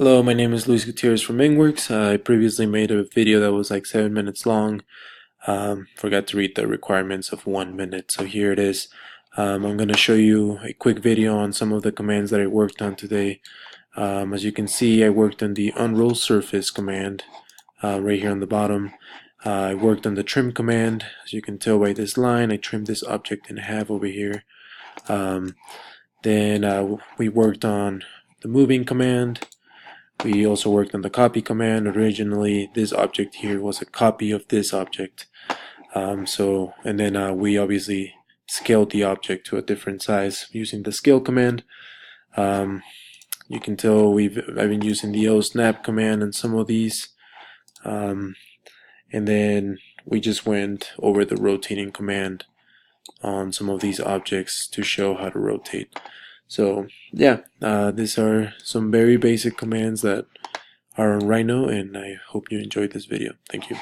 Hello, my name is Luis Gutierrez from Mingworks. I previously made a video that was like 7 minutes long. Forgot to read the requirements of 1 minute, so here it is. I'm going to show you a quick video on some of the commands that I worked on today. As you can see, I worked on the unroll surface command right here on the bottom. I worked on the trim command. As you can tell by this line, I trimmed this object in half over here. Then we worked on the moving command. We also worked on the copy command. Originally, this object here was a copy of this object. And then we obviously scaled the object to a different size using the scale command. You can tell I've been using the snap command in some of these. And then we just went over the rotating command on some of these objects to show how to rotate. So yeah, these are some very basic commands that are on Rhino, and I hope you enjoyed this video. Thank you.